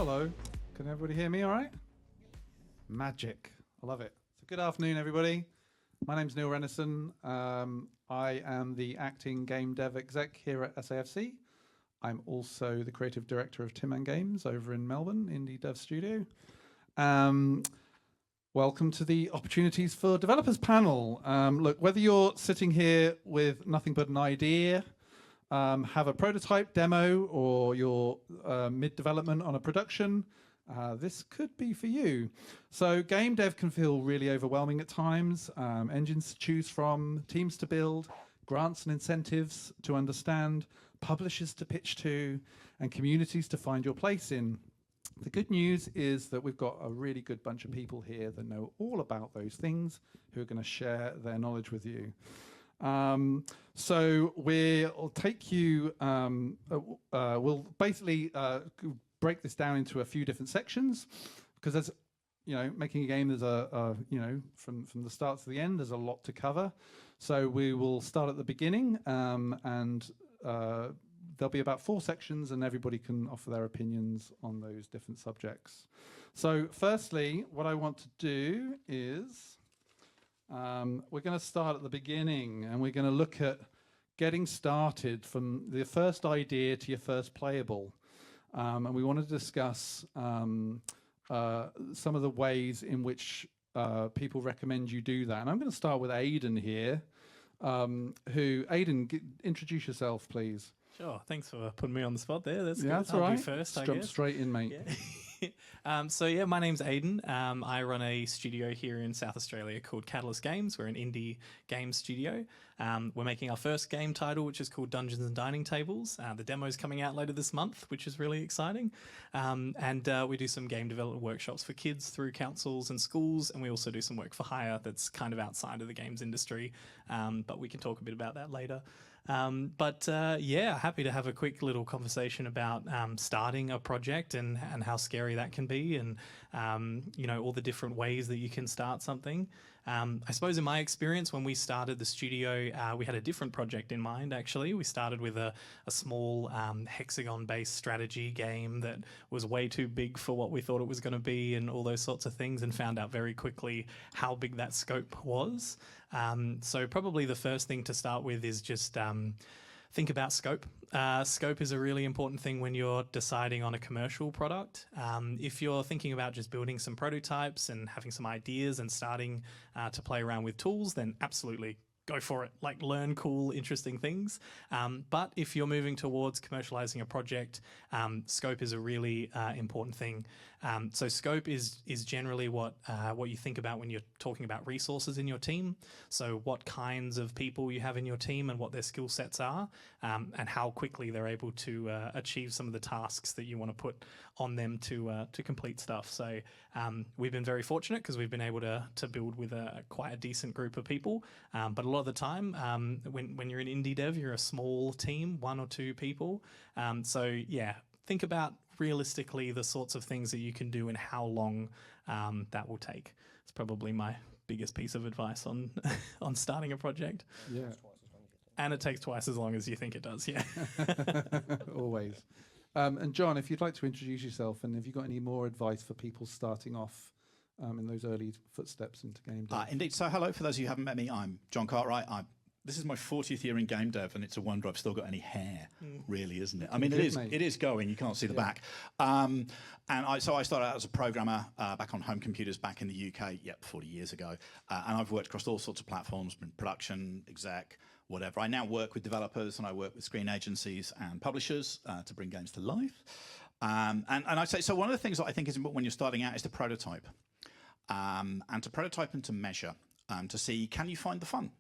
Hello. Can everybody hear me all right? Magic. I love it. So good afternoon, everybody. My name's Neil Rennison. I am the acting game dev exec here at SAFC. I'm also the creative director of Tim and Games over in Melbourne, Indie Dev Studio. Welcome to the Opportunities for Developers panel. Look, whether you're sitting here with nothing but an idea, have a prototype demo, or you're mid-development on a production, this could be for you. So game dev can feel really overwhelming at times. Engines to choose from, teams to build, grants and incentives to understand, publishers to pitch to, and communities to find your place in. The good news is that we've got a really good bunch of people here that know all about those things, who are going to share their knowledge with you. So we'll take you, we'll basically break this down into a few different sections, because there's, making a game, there's from the start to the end, there's a lot to cover. So we will start at the beginning, and there'll be about 4 sections, and everybody can offer their opinions on those different subjects. So firstly, what I want to do is we're going to start at the beginning, and we're going to look at getting started from the first idea to your first playable. And we want to discuss some of the ways in which people recommend you do that. And I'm going to start with Aiden here. Aiden, introduce yourself, please. Sure, thanks for putting me on the spot there. That's good. That's all right. I'll be first, I Jump guess. straight in, mate. Yeah. So my name's Aiden. I run a studio here in South Australia called Catalyst Games. We're an indie game studio. We're making our first game title, which is called Dungeons and Dining Tables. The demo's coming out later this month, which is really exciting. And we do some game development workshops for kids through councils and schools, and we also do some work for hire that's kind of outside of the games industry. But we can talk a bit about that later. Happy to have a quick little conversation about starting a project and how scary that can be, and all the different ways that you can start something. I suppose in my experience, when we started the studio, we had a different project in mind, actually. We started with a small hexagon-based strategy game that was way too big for what we thought it was going to be, and all those sorts of things, and found out very quickly how big that scope was. So probably the first thing to start with is just think about scope. Scope is a really important thing when you're deciding on a commercial product. If you're thinking about just building some prototypes and having some ideas and starting to play around with tools, then absolutely go for it. Like, learn cool, interesting things. But if you're moving towards commercializing a project, scope is a really important thing. So scope is generally what you think about when you're talking about resources in your team. So what kinds of people you have in your team and what their skill sets are, and how quickly they're able to achieve some of the tasks that you want to put on them to complete stuff. So we've been very fortunate because we've been able to build with quite a decent group of people. But a lot of the time, when you're in indie dev, you're a small team, 1 or 2 people. Think about realistically the sorts of things that you can do and how long that will take. It's probably my biggest piece of advice on on starting a project. Yeah. And it takes twice as long as you think it does, yeah. Always. And John, if you'd like to introduce yourself, and have you got any more advice for people starting off in those early footsteps into game dev? Indeed. So hello, for those of you who haven't met me, I'm John Cartwright. This is my 40th year in game dev, and it's a wonder I've still got any hair, really, isn't it? I mean, it is going. You can't see the back. So I started out as a programmer back on home computers back in the UK, 40 years ago. And I've worked across all sorts of platforms, been production, exec, whatever. I now work with developers, and I work with screen agencies and publishers to bring games to life. And I'd say, so one of the things that I think is important when you're starting out is to prototype. And to prototype and to measure, to see, can you find the fun?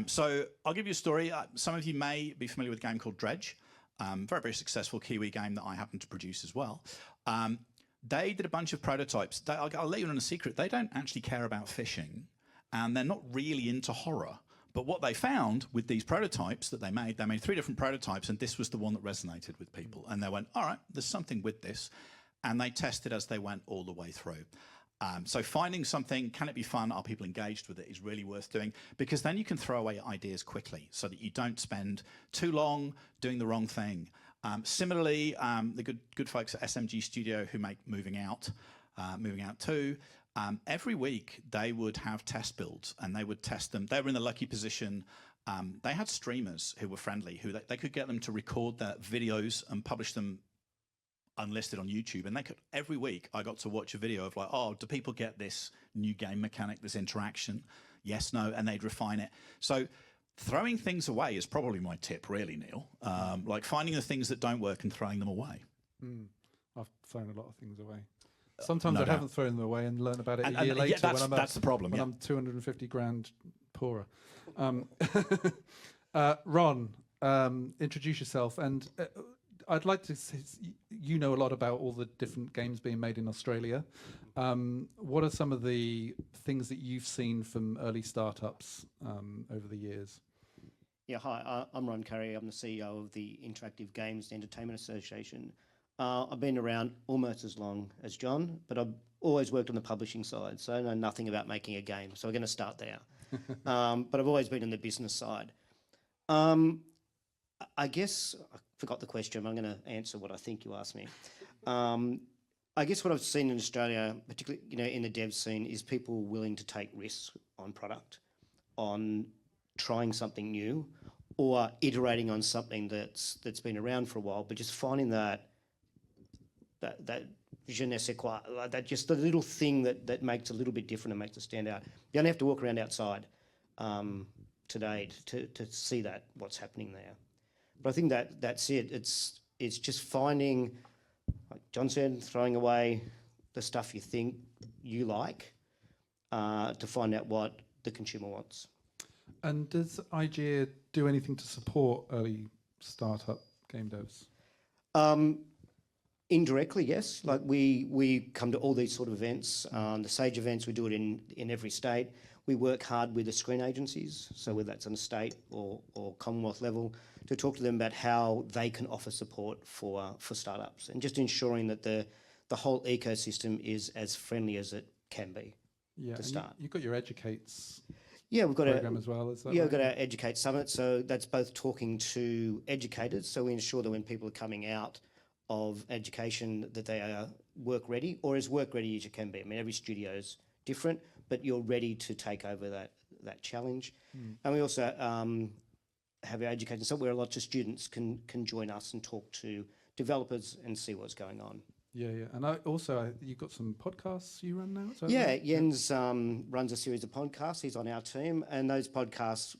So I'll give you a story. Some of you may be familiar with a game called Dredge, very, very successful Kiwi game that I happen to produce as well. They did a bunch of prototypes. I'll let you in on a secret. They don't actually care about fishing, and they're not really into horror. But what they found with these prototypes that they made 3 different prototypes, and this was the one that resonated with people. And they went, all right, there's something with this. And they tested as they went all the way through. So finding something, can it be fun, are people engaged with it, is really worth doing, because then you can throw away ideas quickly so that you don't spend too long doing the wrong thing. Similarly, the good folks at SMG Studio who make Moving Out 2, every week they would have test builds and they would test them. They were in the lucky position. They had streamers who were friendly, who they could get them to record their videos and publish them unlisted on YouTube. And they could, every week I got to watch a video of like, oh, do people get this new game mechanic, this interaction? Yes, no, and they'd refine it. So throwing things away is probably my tip, really, Neil. Like finding the things that don't work and throwing them away. I've thrown a lot of things away. Sometimes no I doubt. haven't thrown them away and learn about it a year later. Yeah, that's the problem. When I'm 250 grand poorer. Ron, introduce yourself, and I'd like to say, you know a lot about all the different games being made in Australia. What are some of the things that you've seen from early startups over the years? Yeah, hi, I'm Ron Curry. I'm the CEO of the Interactive Games and Entertainment Association. I've been around almost as long as John, but I've always worked on the publishing side, so I know nothing about making a game. So we're going to start there. But I've always been on the business side. I guess I forgot the question. I'm going to answer what I think you asked me. I guess what I've seen in Australia, particularly in the dev scene, is people willing to take risks on product, on trying something new, or iterating on something that's been around for a while, but just finding that je ne sais quoi, like that, just the little thing that makes it a little bit different and makes it stand out. You only have to walk around outside today to see that what's happening there. But I think that's it. It's just finding, like John said, throwing away the stuff you think you like to find out what the consumer wants. And does IGEA do anything to support early startup game devs? Indirectly, yes. Like we come to all these sort of events. The Sage events, we do it in every state. We work hard with the screen agencies, so whether that's on a state or Commonwealth level, to talk to them about how they can offer support for startups, and just ensuring that the whole ecosystem is as friendly as it can be to start. You've got your Educates we've got program as well, is that we've right? got our Educate Summit, so that's both talking to educators, so we ensure that when people are coming out of education that they are work ready, or as work ready as you can be. I mean, every studio is different, but you're ready to take over that challenge. And we also have our education summit where lots of students can join us and talk to developers and see what's going on. Yeah. And you've got some podcasts you run now? Is that Yeah, right? Jens runs a series of podcasts. He's on our team, and those podcasts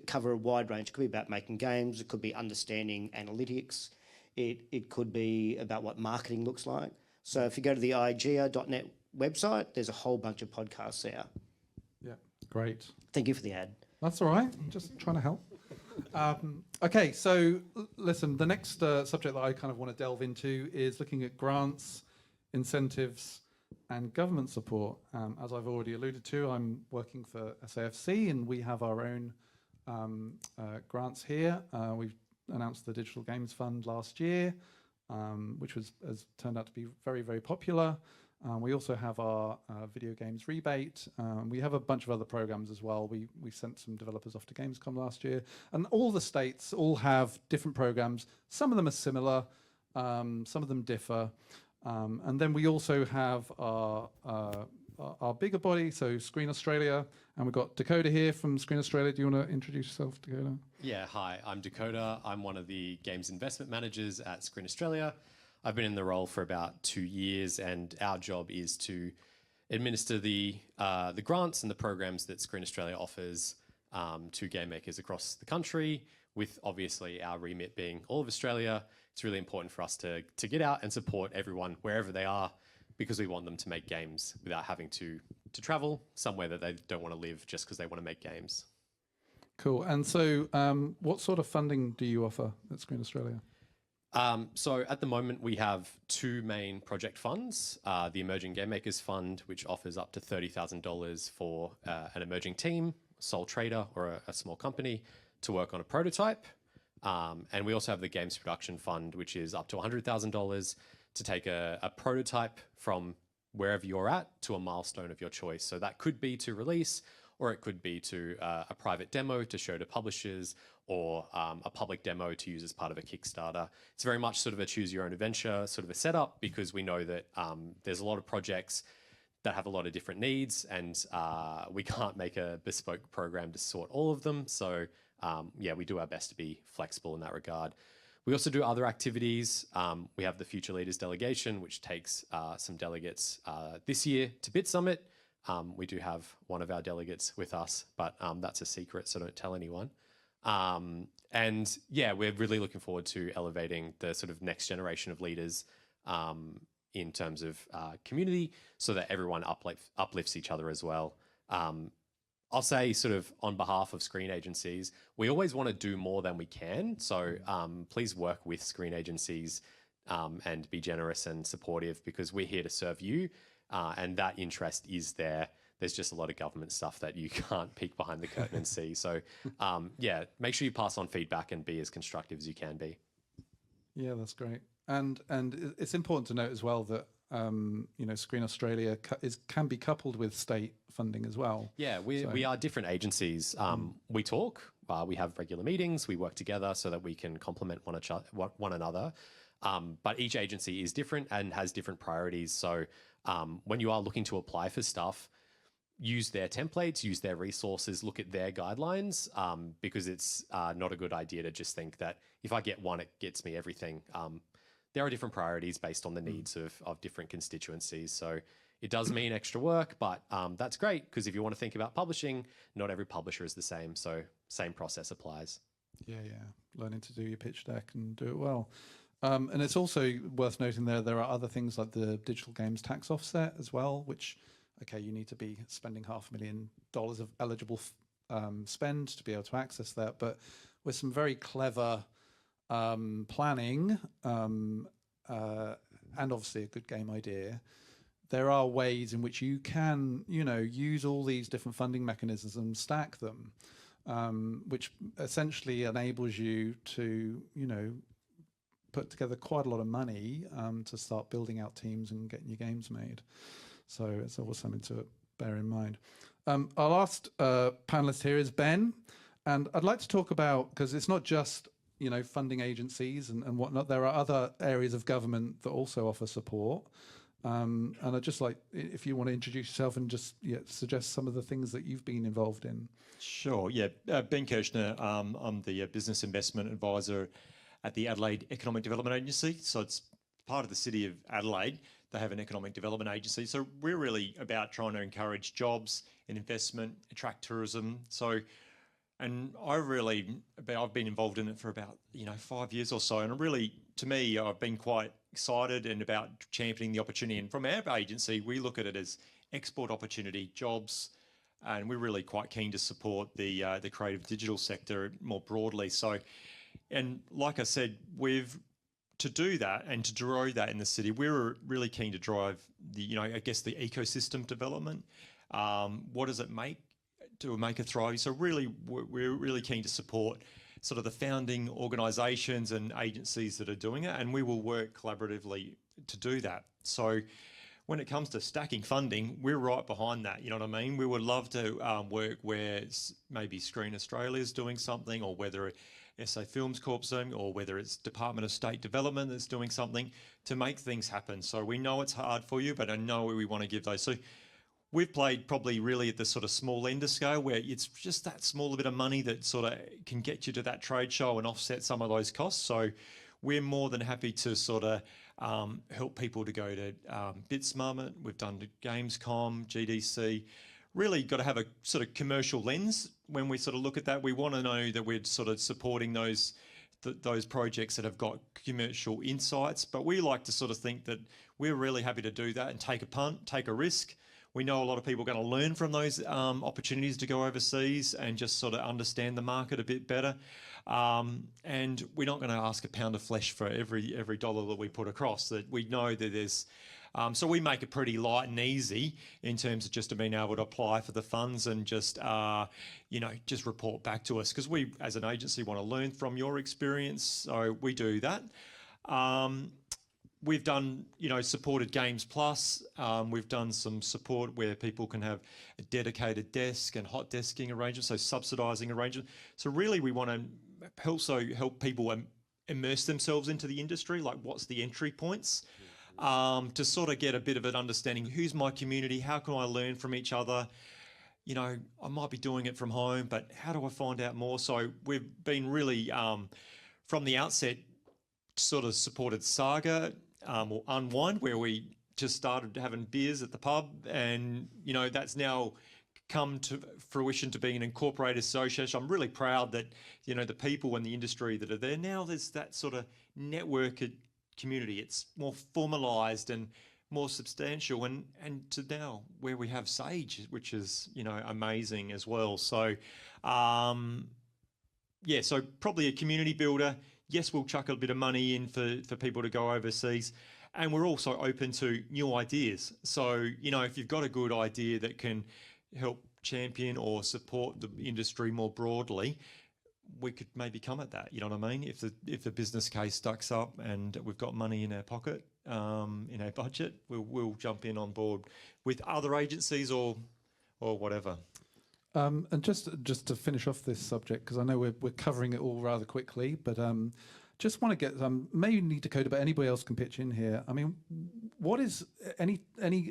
cover a wide range. It could be about making games. It could be understanding analytics. It could be about what marketing looks like. So if you go to the IGEA.net website, there's a whole bunch of podcasts there. Yeah, great. Thank you for the ad. That's all right. I'm just trying to help. Okay, so listen, the next subject that I kind of want to delve into is looking at grants, incentives, and government support. As I've already alluded to, I'm working for SAFC, and we have our own grants here. We've announced the Digital Games Fund last year, which has turned out to be very, very popular. We also have our video games rebate. We have a bunch of other programs as well. We sent some developers off to Gamescom last year, and all the states all have different programs. Some of them are similar, some of them differ. And then we also have our bigger body, so Screen Australia, and we've got Dakoda here from Screen Australia. Do you want to introduce yourself, Dakoda? Yeah, hi, I'm Dakoda. I'm one of the games investment managers at Screen Australia. I've been in the role for about 2 years, and our job is to administer the grants and the programs that Screen Australia offers to game makers across the country, with obviously our remit being all of Australia. It's really important for us to get out and support everyone wherever they are, because we want them to make games without having to travel somewhere that they don't want to live just because they want to make games. Cool. And so what sort of funding do you offer at Screen Australia? So at the moment we have 2 main project funds. The Emerging Game Makers Fund, which offers up to $30,000 for an emerging team, sole trader or a small company to work on a prototype. And we also have the Games Production Fund, which is up to $100,000 to take a prototype from wherever you're at to a milestone of your choice. So that could be to release, or it could be to a private demo to show to publishers, or a public demo to use as part of a Kickstarter. It's very much sort of a choose your own adventure sort of a setup, because we know that there's a lot of projects that have a lot of different needs, and we can't make a bespoke program to sort all of them. So yeah, we do our best to be flexible in that regard. We also do other activities. We have the Future Leaders Delegation, which takes some delegates this year to Bit Summit. We do have one of our delegates with us, but that's a secret, so don't tell anyone. And yeah, we're really looking forward to elevating the sort of next generation of leaders in terms of community, so that everyone uplifts each other as well. I'll say, sort of on behalf of screen agencies, we always want to do more than we can. So please work with screen agencies and be generous and supportive, because we're here to serve you, and that interest is there. There's just a lot of government stuff that you can't peek behind the curtain and see. So yeah, make sure you pass on feedback and be as constructive as you can be. Yeah, that's great. And it's important to note as well that you know, Screen Australia can be coupled with state funding as well. Yeah, we are different agencies. We talk, we have regular meetings, we work together so that we can complement one another. But each agency is different and has different priorities. So when you are looking to apply for stuff, use their templates, use their resources, look at their guidelines, because it's not a good idea to just think that if I get one, it gets me everything. There are different priorities based on the needs of different constituencies. So it does mean extra work, but that's great, because if you want to think about publishing, not every publisher is the same. So same process applies. Yeah. Learning to do your pitch deck and do it well. And it's also worth noting there are other things like the digital games tax offset as well, which, okay, you need to be spending $500,000 of eligible spend to be able to access that. But with some very clever planning and obviously a good game idea, there are ways in which you can, you know, use all these different funding mechanisms and stack them, which essentially enables you to, you know, put together quite a lot of money to start building out teams and getting your games made. So it's always something to bear in mind. Our last panelist here is Ben, and I'd like to talk about, because it's not just, you know, funding agencies and whatnot. There are other areas of government that also offer support. And I'd just like, if you want to introduce yourself and just suggest some of the things that you've been involved in. Sure, yeah. Ben Kirchner, I'm the Business Investment Advisor at the Adelaide Economic Development Agency. So it's part of the city of Adelaide. They have an economic development agency. So we're really about trying to encourage jobs and investment, attract tourism. So, and I've been involved in it for about, 5 years or so. And really, to me, I've been quite excited and about championing the opportunity. And from our agency, we look at it as export opportunity, jobs, and we're really quite keen to support the creative digital sector more broadly. So, and like I said, to do that and to grow that in the city, we're really keen to drive the ecosystem development. What does it make to make it thrive? So really, we're really keen to support sort of the founding organisations and agencies that are doing it, and we will work collaboratively to do that. So when it comes to stacking funding, we're right behind that, you know what I mean? We would love to work where maybe Screen Australia is doing something, or whether SA Films Corp's doing, or whether it's Department of State Development that's doing something to make things happen. So we know it's hard for you, but I know we want to give those. So we've played probably really at the sort of small end of scale, where it's just that small bit of money that sort of can get you to that trade show and offset some of those costs. So we're more than happy to sort of help people to go to BitSummit. We've done the Gamescom, GDC. Really got to have a sort of commercial lens when we sort of look at that. We want to know that we're sort of supporting those projects that have got commercial insights. But we like to sort of think that we're really happy to do that and take a punt, take a risk. We know a lot of people are going to learn from those opportunities to go overseas and just sort of understand the market a bit better. And we're not going to ask a pound of flesh for every dollar that we put across. That we know that there's. So we make it pretty light and easy in terms of just being able to apply for the funds and just just report back to us, because we as an agency want to learn from your experience. So we do that. we've done, supported Games Plus. We've done some support where people can have a dedicated desk and hot desking arrangements, so subsidising arrangements. So really we want to also help people immerse themselves into the industry, like what's the entry points, to sort of get a bit of an understanding, who's my community, how can I learn from each other? I might be doing it from home, but how do I find out more? So we've been really, from the outset, sort of supported Saga or Unwind, where we just started having beers at the pub, and that's now come to fruition to being an incorporated association. I'm really proud that the people in the industry that are there now, there's that sort of networked community. It's more formalised and more substantial, and to now where we have Sage, which is amazing as well. So so probably a community builder. Yes, we'll chuck a bit of money in for people to go overseas, and we're also open to new ideas. So if you've got a good idea that can help champion or support the industry more broadly, we could maybe come at that. You know what I mean? If the business case stacks up and we've got money in our pocket, in our budget, we'll jump in on board with other agencies or whatever. And just to finish off this subject, because I know we're covering it all rather quickly, but just want to get maybe Dakoda, but anybody else can pitch in here. I mean, what is any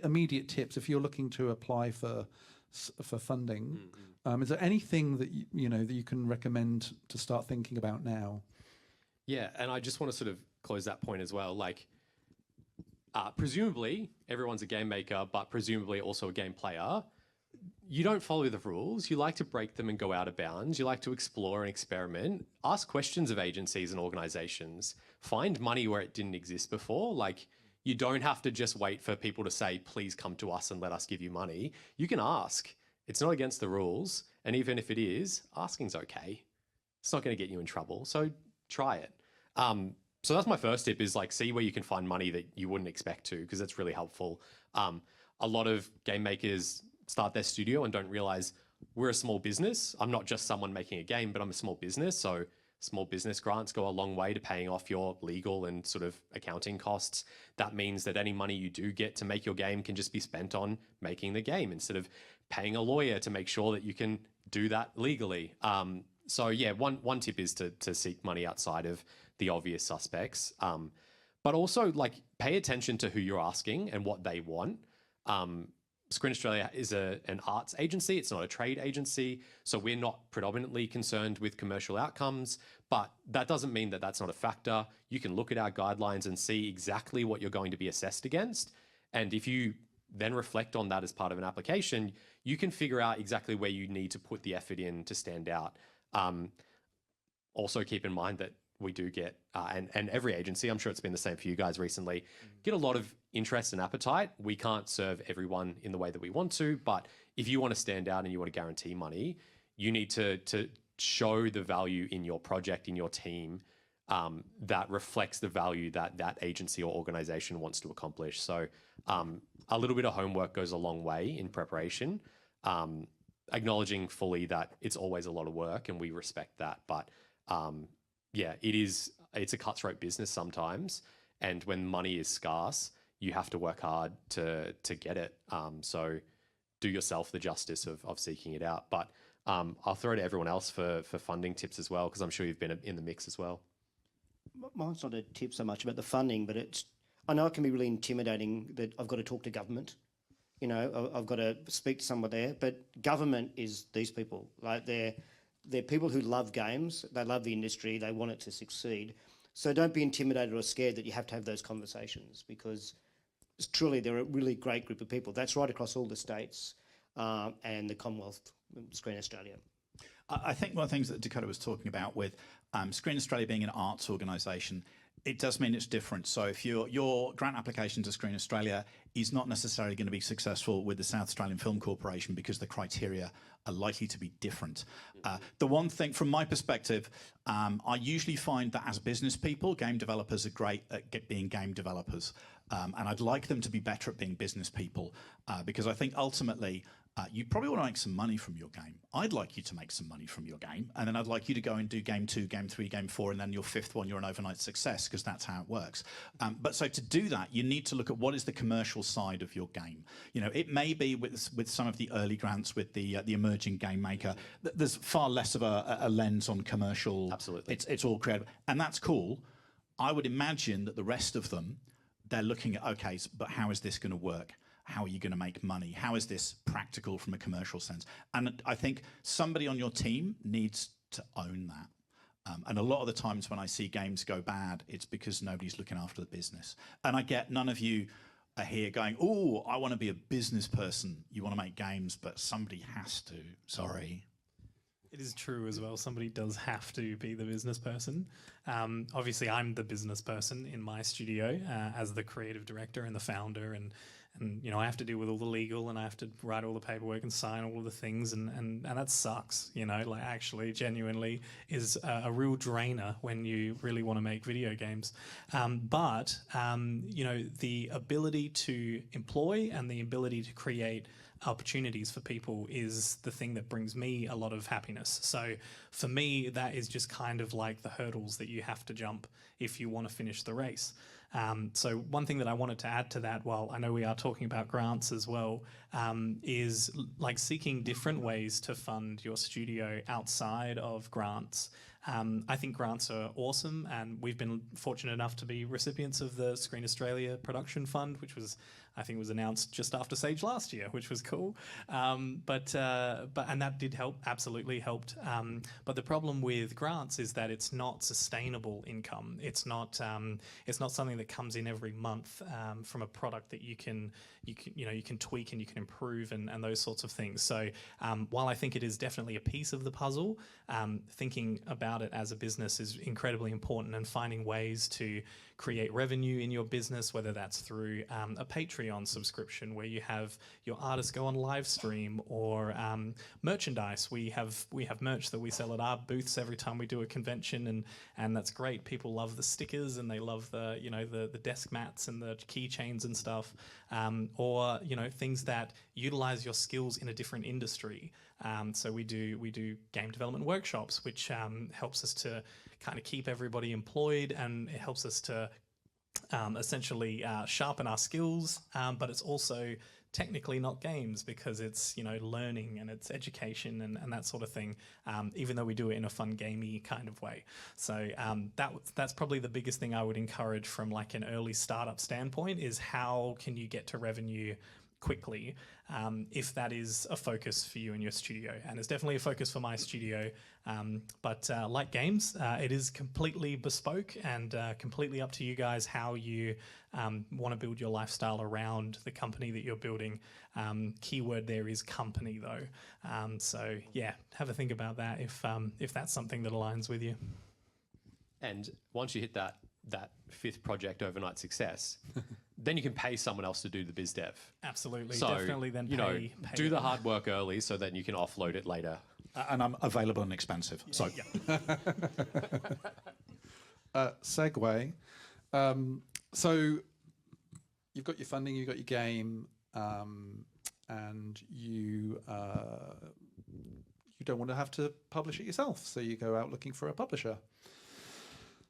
immediate tips if you're looking to apply for funding? Is there anything that that you can recommend to start thinking about now? Yeah, and I just want to sort of close that point as well. Like, presumably everyone's a game maker, but presumably also a game player. You don't follow the rules. You like to break them and go out of bounds. You like to explore and experiment. Ask questions of agencies and organizations. Find money where it didn't exist before. Like, you don't have to just wait for people to say, please come to us and let us give you money. You can ask. It's not against the rules. And even if it is, asking's okay. It's not going to get you in trouble. So try it. So that's my first tip, is like, see where you can find money that you wouldn't expect to, because that's really helpful. A lot of game makers start their studio and don't realize we're a small business. I'm not just someone making a game, but I'm a small business. So small business grants go a long way to paying off your legal and sort of accounting costs. That means that any money you do get to make your game can just be spent on making the game, instead of paying a lawyer to make sure that you can do that legally. So yeah, one tip is to seek money outside of the obvious suspects. But also, like, pay attention to who you're asking and what they want. Screen Australia is an arts agency. It's not a trade agency. So we're not predominantly concerned with commercial outcomes, but that doesn't mean that that's not a factor. You can look at our guidelines and see exactly what you're going to be assessed against. And if you then reflect on that as part of an application, you can figure out exactly where you need to put the effort in to stand out. Also keep in mind that we do get, and every agency, I'm sure it's been the same for you guys recently, get a lot of interest and appetite. We can't serve everyone in the way that we want to, but if you want to stand out and you want to guarantee money, you need to show the value in your project, in your team, that reflects the value that that agency or organization wants to accomplish. So a little bit of homework goes a long way in preparation, acknowledging fully that it's always a lot of work, and we respect that. But yeah, it's a cutthroat business sometimes, and when money is scarce, you have to work hard to get it. So do yourself the justice of seeking it out. But I'll throw to everyone else for funding tips as well, because I'm sure you've been in the mix as well. Mine's not a tip so much about the funding, but I know it can be really intimidating that I've got to talk to government. I've got to speak to someone there, but government is these people. Like, they're people who love games, they love the industry, they want it to succeed. So don't be intimidated or scared that you have to have those conversations, because truly they're a really great group of people. That's right across all the states and the Commonwealth, Screen Australia. I think one of the things that Dakoda was talking about with Screen Australia being an arts organisation, it does mean it's different. So if your grant application to Screen Australia is not necessarily going to be successful with the South Australian Film Corporation, because the criteria are likely to be different. The one thing from my perspective, I usually find that as business people, game developers are great at being game developers. And I'd like them to be better at being business people, because I think ultimately you probably want to make some money from your game. I'd like you to make some money from your game, and then I'd like you to go and do game 2, game 3, game 4, and then your 5th one, you're an overnight success, because that's how it works. But so to do that, you need to look at what is the commercial side of your game. You know, it may be with some of the early grants with the emerging game maker, there's far less of a lens on commercial. Absolutely. It's all creative, and that's cool. I would imagine that the rest of them, they're looking at, okay, but how is this going to work? How are you going to make money? How is this practical from a commercial sense? And I think somebody on your team needs to own that. And a lot of the times when I see games go bad, it's because nobody's looking after the business. And I get none of you are here going, oh, I want to be a business person. You want to make games, but somebody has to. Sorry. It is true as well. Somebody does have to be the business person. Obviously, I'm the business person in my studio as the creative director and the founder, and you know, I have to deal with all the legal, and I have to write all the paperwork and sign all of the things, and that sucks. You know, like actually, genuinely is a real drainer when you really want to make video games. But you know, the ability to employ and the ability to create opportunities for people is the thing that brings me a lot of happiness. So for me, that is just kind of like the hurdles that you have to jump if you want to finish the race. So one thing that I wanted to add to that, while I know we are talking about grants as well, is like seeking different ways to fund your studio outside of grants. I think grants are awesome, and we've been fortunate enough to be recipients of the Screen Australia Production Fund, which was, I think, was announced just after Sage last year, which was cool. And that did help, absolutely helped. But the problem with grants is that it's not sustainable income. It's not something that comes in every month from a product that you can tweak and you can improve and those sorts of things. So while I think it is definitely a piece of the puzzle, thinking about it as a business is incredibly important, and finding ways to create revenue in your business, whether that's through a Patreon subscription where you have your artists go on live stream, or merchandise. We have merch that we sell at our booths every time we do a convention, and that's great. People love the stickers, and they love the desk mats and the keychains and stuff, or things that utilize your skills in a different industry. So we do game development workshops, which helps us to kind of keep everybody employed, and it helps us to essentially sharpen our skills, but it's also technically not games, because it's learning and it's education and that sort of thing, even though we do it in a fun gamey kind of way. So that's probably the biggest thing I would encourage from like an early startup standpoint, is how can you get to revenue quickly, if that is a focus for you in your studio. And it's definitely a focus for my studio, but like games, it is completely bespoke and completely up to you guys how you want to build your lifestyle around the company that you're building. Keyword there is company though. So yeah, have a think about that if that's something that aligns with you. And once you hit that 5th project overnight success, then you can pay someone else to do the biz dev. Absolutely, so, definitely. Then pay do the hard work early so that you can offload it later. And I'm available and expensive. So segue. So you've got your funding, you've got your game, and you don't want to have to publish it yourself, so you go out looking for a publisher.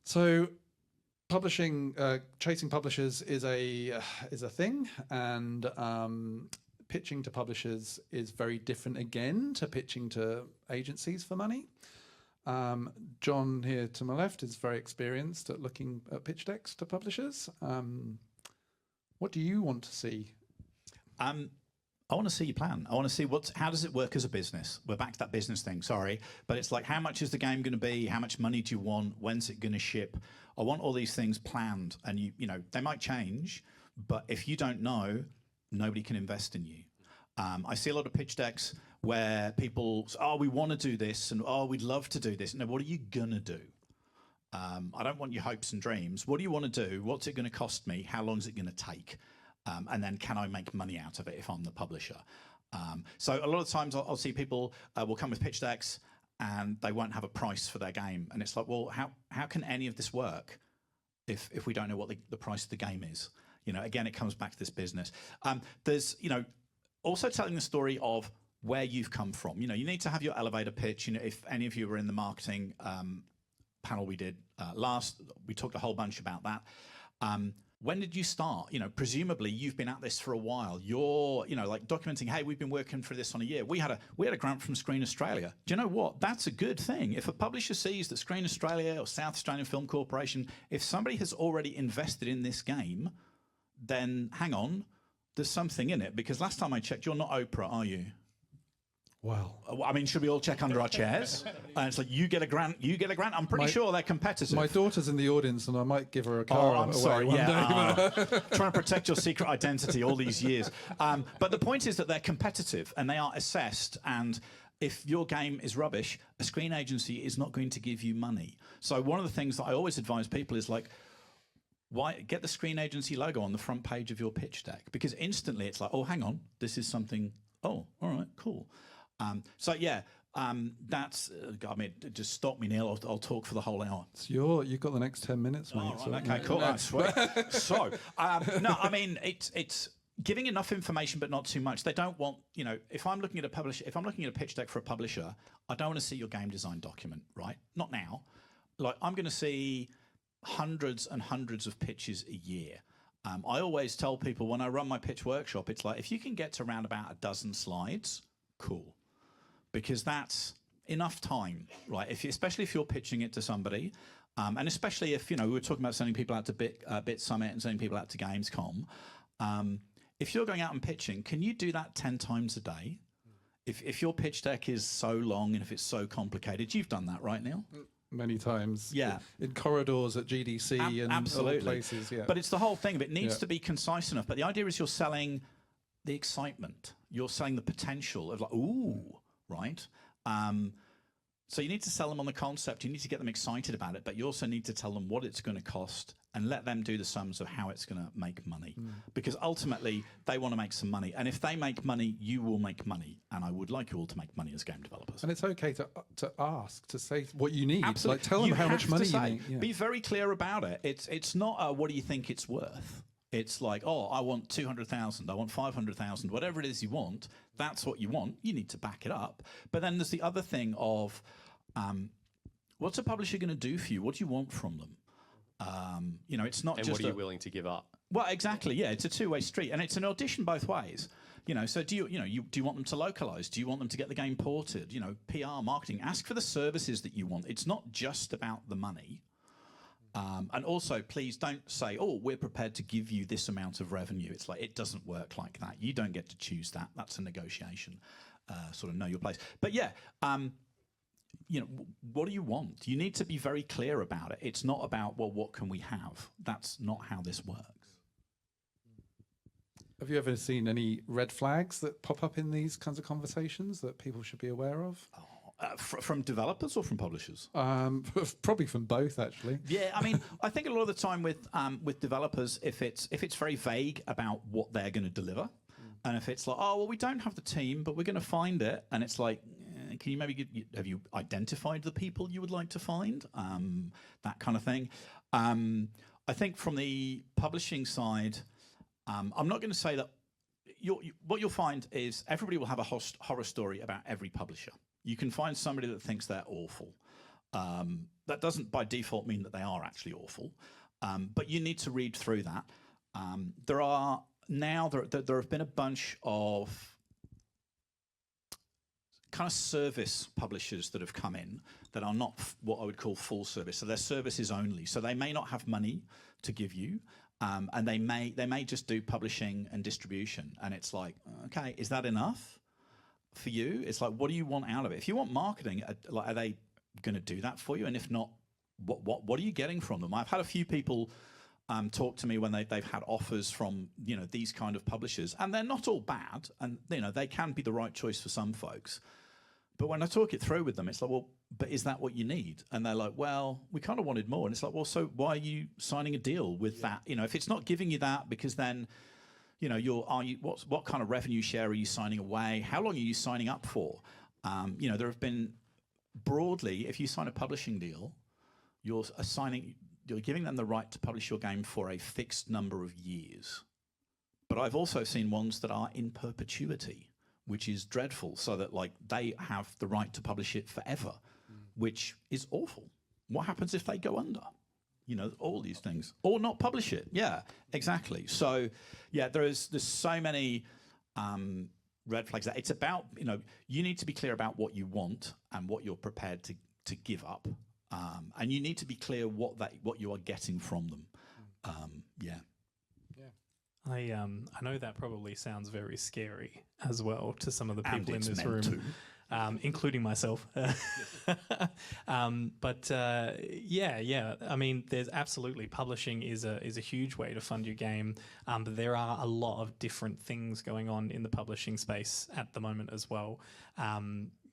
So publishing, chasing publishers is a thing, and pitching to publishers is very different again to pitching to agencies for money. John here to my left is very experienced at looking at pitch decks to publishers. What do you want to see? I want to see your plan. I want to see how does it work as a business? We're back to that business thing, sorry. But it's like, how much is the game going to be? How much money do you want? When's it going to ship? I want all these things planned, and they might change, but if you don't know, nobody can invest in you. I see a lot of pitch decks where people say, oh, we want to do this, and oh, we'd love to do this. No, what are you going to do? I don't want your hopes and dreams. What do you want to do? What's it going to cost me? How long is it going to take? And then can I make money out of it if I'm the publisher? So a lot of times I'll see people will come with pitch decks and they won't have a price for their game. And it's like, well, how can any of this work if we don't know what the price of the game is? Again, it comes back to this business. There's, also telling the story of where you've come from. You know, you need to have your elevator pitch. You know, if any of you were in the marketing panel we did last, we talked a whole bunch about that. When did you start? You know, presumably you've been at this for a while. You're, you know, like documenting, hey, we've been working for this on a year. We had a grant from Screen Australia. Do you know what? That's a good thing. If a publisher sees that Screen Australia or South Australian Film Corporation, if somebody has already invested in this game, then hang on, there's something in it. Because last time I checked, you're not Oprah, are you? Well, I mean, should we all check under our chairs? And it's like, you get a grant, you get a grant. I'm pretty sure they're competitive. my daughter's in the audience, and I might give her a car. I'm away sorry. one Yeah, day. trying to protect your secret identity all these years. But the point is that they're competitive and they are assessed. And if your game is rubbish, a screen agency is not going to give you money. So one of the things that I always advise people is like, why get the screen agency logo on the front page of your pitch deck? Because instantly it's like, oh, hang on, this is something. Oh, all right, cool. So yeah, that's. I mean, just stop me, Neil. I'll talk for the whole hour. You've got the next 10 minutes, mate. Oh, right, okay, cool. That's sweet. So, no, I mean, it's giving enough information, but not too much. They don't want, you know, if I'm looking at a publisher, if I'm looking at a pitch deck for a publisher, I don't want to see your game design document, right? Not now. Like, I'm going to see hundreds and hundreds of pitches a year. I always tell people when I run my pitch workshop, it's like, if you can get to around about a dozen slides, cool. Because that's enough time, right? Especially if you're pitching it to somebody, and especially if, you know, we were talking about sending people out to Bit Summit and sending people out to Gamescom. If you're going out and pitching, can you do that 10 times a day? If your pitch deck is so long and if it's so complicated, you've done that, right, Neil? Many times. Yeah. In corridors at GDC and absolutely. other places, yeah. But it's the whole thing of it needs to be concise enough. But the idea is you're selling the excitement. You're selling the potential of like, ooh, right? So you need to sell them on the concept. You need to get them excited about it, but you also need to tell them what it's going to cost and let them do the sums of how it's going to make money. Because ultimately, they want to make some money. And if they make money, you will make money. And I would like you all to make money as game developers. And it's okay to ask, to say what you need. Absolutely. Like, tell them how much money you need. Yeah. Be very clear about it. It's not what do you think it's worth? It's like, oh, I want 200,000, I want 500,000, whatever it is you want, that's what you want. You need to back it up. But then there's the other thing of, what's a publisher going to do for you? What do you want from them? You know, it's not and just what are you willing to give up? Well, exactly, yeah. It's a two-way street, and it's an audition both ways. You know, so do you want them to localize? Do you want them to get the game ported? You know, PR, marketing. Ask for the services that you want. It's not just about the money. And also, please don't say, oh, we're prepared to give you this amount of revenue. It's like, it doesn't work like that. You don't get to choose that. That's a negotiation. Sort of know your place. But yeah, you know, what do you want? You need to be very clear about it. It's not about, well, what can we have? That's not how this works. Have you ever seen any red flags that pop up in these kinds of conversations that people should be aware of? From developers or from publishers? Probably from both, actually. Yeah, I mean, I think a lot of the time with developers, if it's very vague about what they're going to deliver, and if it's like, oh, well, we don't have the team, but we're going to find it, and it's like, can you maybe have you identified the people you would like to find? That kind of thing. I think from the publishing side, I'm not going to say that. What you'll find is everybody will have a horror story about every publisher. You can find somebody that thinks they're awful. That doesn't by default mean that they are actually awful, but you need to read through that. There have been a bunch of kind of service publishers that have come in that are not what I would call full service. So they're services only. So they may not have money to give you, and they may just do publishing and distribution. And it's like, okay, is that enough for you? It's like, what do you want out of it? If you want marketing, are they going to do that for you? And if not, what are you getting from them? I've had a few people talk to me when they've had offers from, you know, these kind of publishers, and they're not all bad, and you know, they can be the right choice for some folks. But when I talk it through with them, it's like, well, but is that what you need? And they're like, well, we kind of wanted more. And it's like, well, so why are you signing a deal with that? You know, if it's not giving you that, because then, you know, what kind of revenue share are you signing away? How long are you signing up for? You know, there have been broadly, if you sign a publishing deal, you're giving them the right to publish your game for a fixed number of years. But I've also seen ones that are in perpetuity, which is dreadful, so that like they have the right to publish it forever, which is awful. What happens if they go under? You know, all these things, or not publish it. Yeah, exactly. So, yeah, there's so many red flags. That it's about, you know, you need to be clear about what you want and what you're prepared to give up, and you need to be clear what you are getting from them. Yeah. I know that probably sounds very scary as well to some of the people in this room. Including myself. But yeah. I mean, there's absolutely publishing is a huge way to fund your game, but there are a lot of different things going on in the publishing space at the moment as well.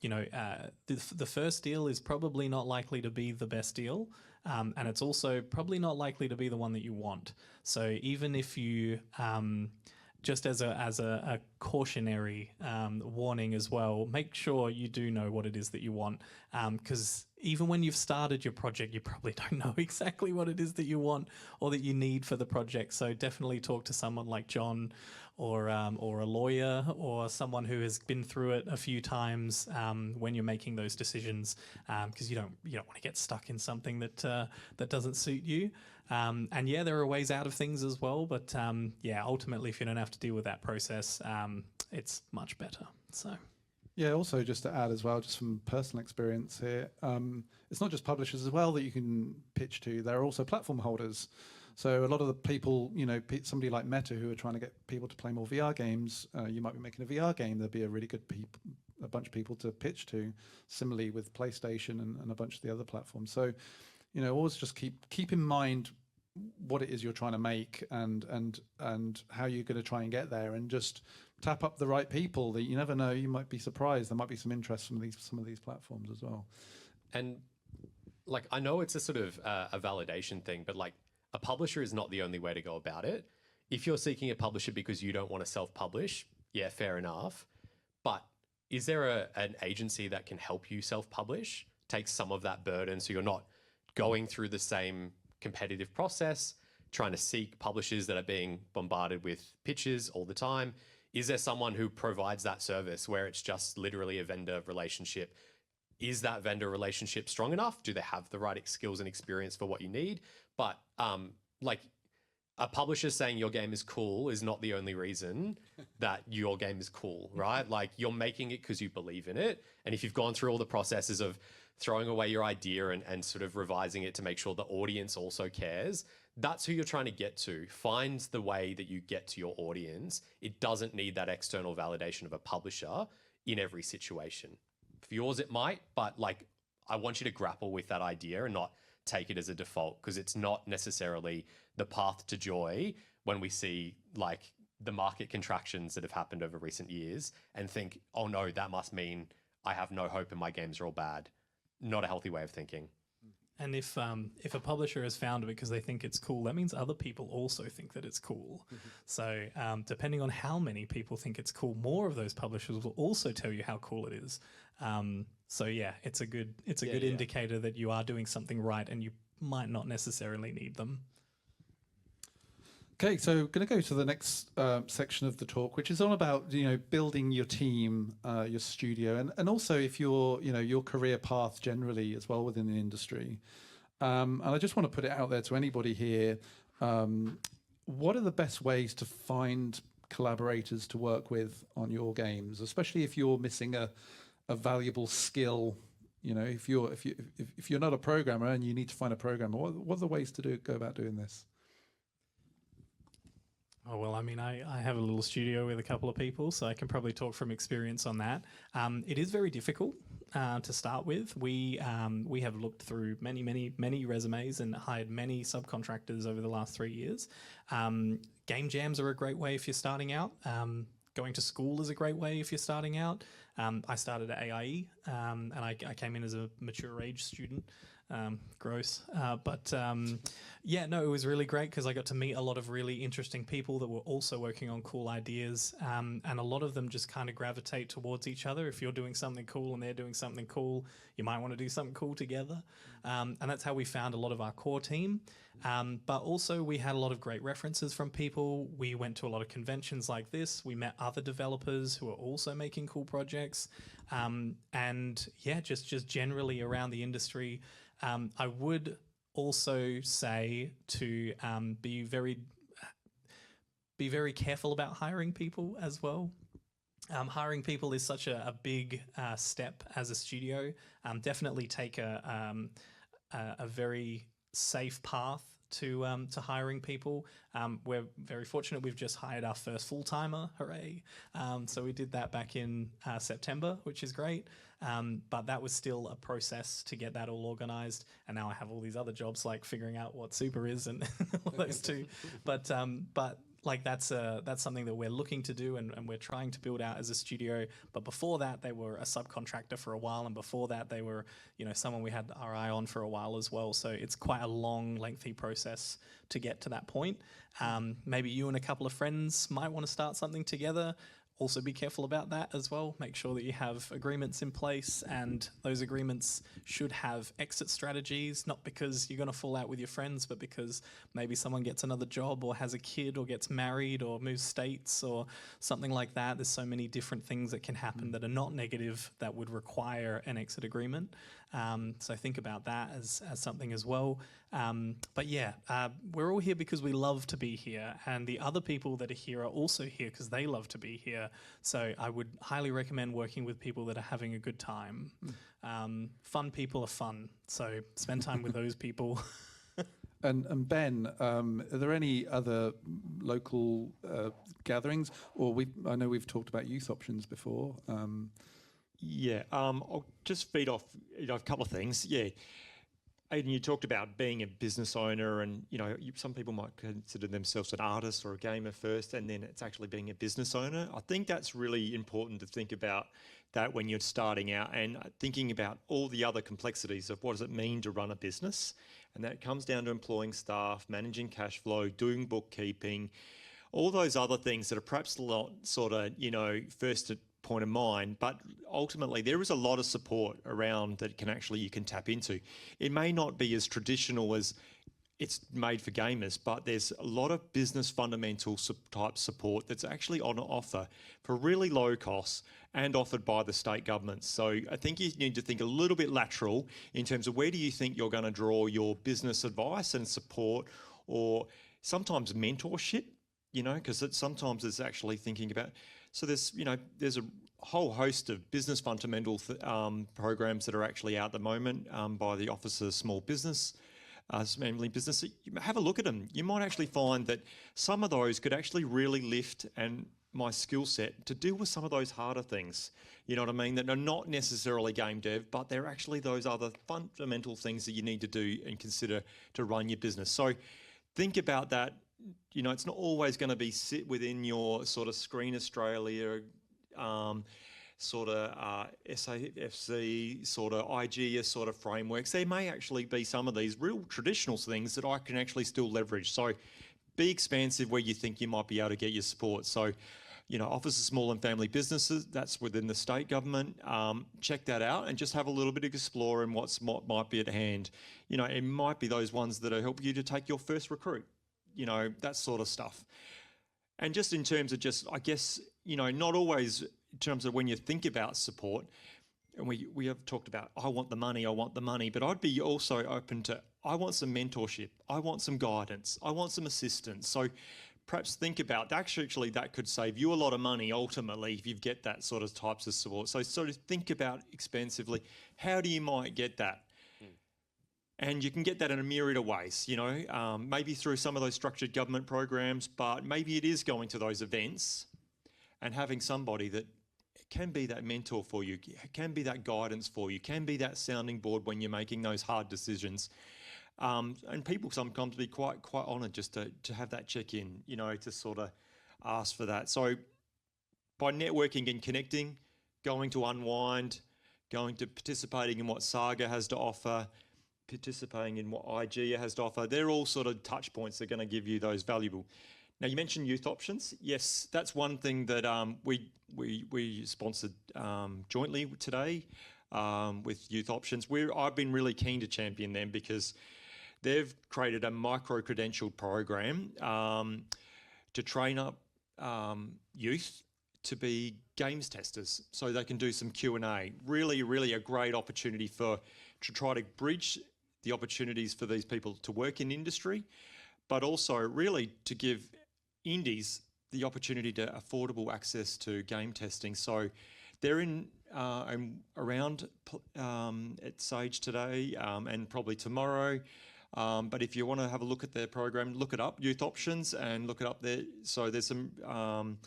You know, the first deal is probably not likely to be the best deal, and it's also probably not likely to be the one that you want. So even if you just as a cautionary warning as well, make sure you do know what it is that you want, because even when you've started your project, you probably don't know exactly what it is that you want or that you need for the project. So definitely talk to someone like John or a lawyer or someone who has been through it a few times when you're making those decisions, because you don't want to get stuck in something that doesn't suit you. And yeah, there are ways out of things as well, but yeah, ultimately, if you don't have to deal with that process, it's much better. So. Yeah, also just to add as well, just from personal experience here, it's not just publishers as well that you can pitch to. There are also platform holders. So a lot of the people, you know, somebody like Meta who are trying to get people to play more VR games, you might be making a VR game. There'd be a really good a bunch of people to pitch to. Similarly with PlayStation and a bunch of the other platforms. So, you know, always just keep in mind what it is you're trying to make and how you're going to try and get there, and just tap up the right people. That you never know, you might be surprised. There might be some interest from some of these platforms as well. And like, I know it's a sort of a validation thing, but like, a publisher is not the only way to go about it. If you're seeking a publisher because you don't want to self-publish, yeah, fair enough. But is there an agency that can help you self-publish, take some of that burden so you're not going through the same competitive process, trying to seek publishers that are being bombarded with pitches all the time? Is there someone who provides that service where it's just literally a vendor relationship? Is that vendor relationship strong enough? Do they have the right skills and experience for what you need? But like, a publisher saying your game is cool is not the only reason that your game is cool, right? Like, you're making it because you believe in it. And if you've gone through all the processes of throwing away your idea and sort of revising it to make sure the audience also cares, that's who you're trying to get to. Find the way that you get to your audience. It doesn't need that external validation of a publisher in every situation. For yours, it might, but like, I want you to grapple with that idea and not take it as a default, because it's not necessarily the path to joy when we see like the market contractions that have happened over recent years and think, oh no, that must mean I have no hope and my games are all bad. Not a healthy way of thinking. And if a publisher has found it because they think it's cool, that means other people also think that it's cool. So depending on how many people think it's cool, more of those publishers will also tell you how cool it is. So yeah, it's a good indicator that you are doing something right and you might not necessarily need them. Okay, so going to go to the next section of the talk, which is all about, you know, building your team, your studio, and also if you're, you know, your career path generally as well within the industry. And I just want to put it out there to anybody here. What are the best ways to find collaborators to work with on your games, especially if you're missing a valuable skill? You know, if you're not a programmer and you need to find a programmer, what are the ways to go about doing this? Oh, well, I mean, I have a little studio with a couple of people, so I can probably talk from experience on that. It is very difficult to start with. We have looked through many resumes and hired many subcontractors over the last 3 years. Game jams are a great way if you're starting out. Going to school is a great way if you're starting out. I started at AIE, and I came in as a mature age student. Gross. Yeah, no, it was really great because I got to meet a lot of really interesting people that were also working on cool ideas. And a lot of them just kind of gravitate towards each other. If you're doing something cool and they're doing something cool, you might want to do something cool together. And that's how we found a lot of our core team. But also we had a lot of great references from people. We went to a lot of conventions like this. We met other developers who are also making cool projects. And yeah, just generally around the industry. I would also say to be very careful about hiring people as well. Hiring people is such a big step as a studio. Definitely take a very safe path to hiring people. We're very fortunate. We've just hired our first full-timer. Hooray. So we did that back in September, which is great. But that was still a process to get that all organized. And now I have all these other jobs like figuring out what super is and all those two. But like that's something that we're looking to do and we're trying to build out as a studio. But before that, they were a subcontractor for a while. And before that, they were, someone we had our eye on for a while as well. So it's quite a long, lengthy process to get to that point. Maybe you and a couple of friends might want to start something together. Also be careful about that as well. Make sure that you have agreements in place, and those agreements should have exit strategies, not because you're going to fall out with your friends, but because maybe someone gets another job or has a kid or gets married or moves states or something like that. There's so many different things that can happen that are not negative that would require an exit agreement. So think about that as something as well. But yeah, we're all here because we love to be here, and the other people that are here are also here because they love to be here. So I would highly recommend working with people that are having a good time. Fun people are fun, so spend time with those people. And Ben, are there any other local gatherings? Or I know we've talked about youth options before. Yeah, I'll just feed off a couple of things. Yeah, Aiden, you talked about being a business owner, and some people might consider themselves an artist or a gamer first, and then it's actually being a business owner. I think that's really important to think about that when you're starting out, and thinking about all the other complexities of what does it mean to run a business, and that comes down to employing staff, managing cash flow, doing bookkeeping, all those other things that are perhaps not sort of first point of mind, but ultimately there is a lot of support around that you can tap into. It may not be as traditional as it's made for gamers, but there's a lot of business fundamental type support that's actually on offer for really low costs and offered by the state governments. So I think you need to think a little bit lateral in terms of where do you think you're going to draw your business advice and support, or sometimes mentorship, because sometimes it's actually thinking about. So there's a whole host of business fundamental programs that are actually out at the moment by the Office of Small Business, Family Business. Have a look at them. You might actually find that some of those could actually really lift my skill set to deal with some of those harder things. You know what I mean? That are not necessarily game dev, but they're actually those other fundamental things that you need to do and consider to run your business. So think about that. It's not always going to be sit within your sort of Screen Australia, SAFC, sort of IGEA sort of frameworks. There may actually be some of these real traditional things that I can actually still leverage. So be expansive where you think you might be able to get your support. So, Office of Small and Family Businesses, that's within the state government. Check that out and just have a little bit of explore in what might be at hand. It might be those ones that will help you to take your first recruit. That sort of stuff. And just in terms of I guess, not always in terms of when you think about support, and we have talked about, I want the money, but I'd be also open to, I want some mentorship, I want some guidance, I want some assistance. So perhaps think about, actually that could save you a lot of money ultimately if you get that sort of types of support. So sort of think about expensively, how do you might get that? And you can get that in a myriad of ways, maybe through some of those structured government programs, but maybe it is going to those events and having somebody that can be that mentor for you, can be that guidance for you, can be that sounding board when you're making those hard decisions. And people sometimes be quite honoured just to have that check-in, to sort of ask for that. So by networking and connecting, going to Unwind, going to participating in what Saga has to offer, participating in what IGEA has to offer. They're all sort of touch points that are going to give you those valuable. Now, you mentioned youth options. Yes, that's one thing that we sponsored jointly today with youth options. I've been really keen to champion them because they've created a micro-credentialed program to train up youth to be games testers so they can do some Q&A. Really, really a great opportunity to try to bridge the opportunities for these people to work in industry, but also really to give indies the opportunity to affordable access to game testing. So they're in around at Sage today and probably tomorrow. But if you want to have a look at their program, look it up, Youth Options, and look it up there. So there's some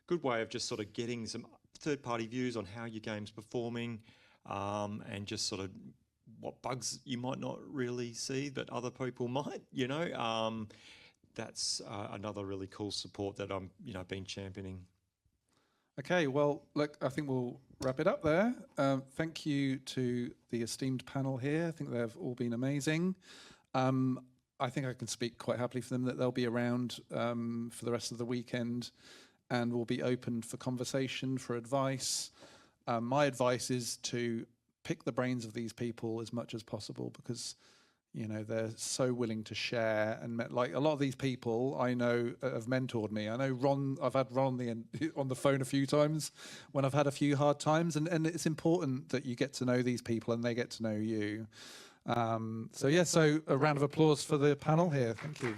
good way of just sort of getting some third-party views on how your game's performing and just sort of what bugs you might not really see but other people might, you know. That's another really cool support that I'm, been championing. Okay, well, look, I think we'll wrap it up there. Thank you to the esteemed panel here. I think they've all been amazing. I think I can speak quite happily for them that they'll be around for the rest of the weekend and will be open for conversation, for advice. My advice is to pick the brains of these people as much as possible because they're so willing to share, and like a lot of these people I know have mentored me. I know Ron. I've had Ron on the phone a few times when I've had a few hard times, and it's important that you get to know these people and they get to know you. So a round of applause for the panel here. Thank you.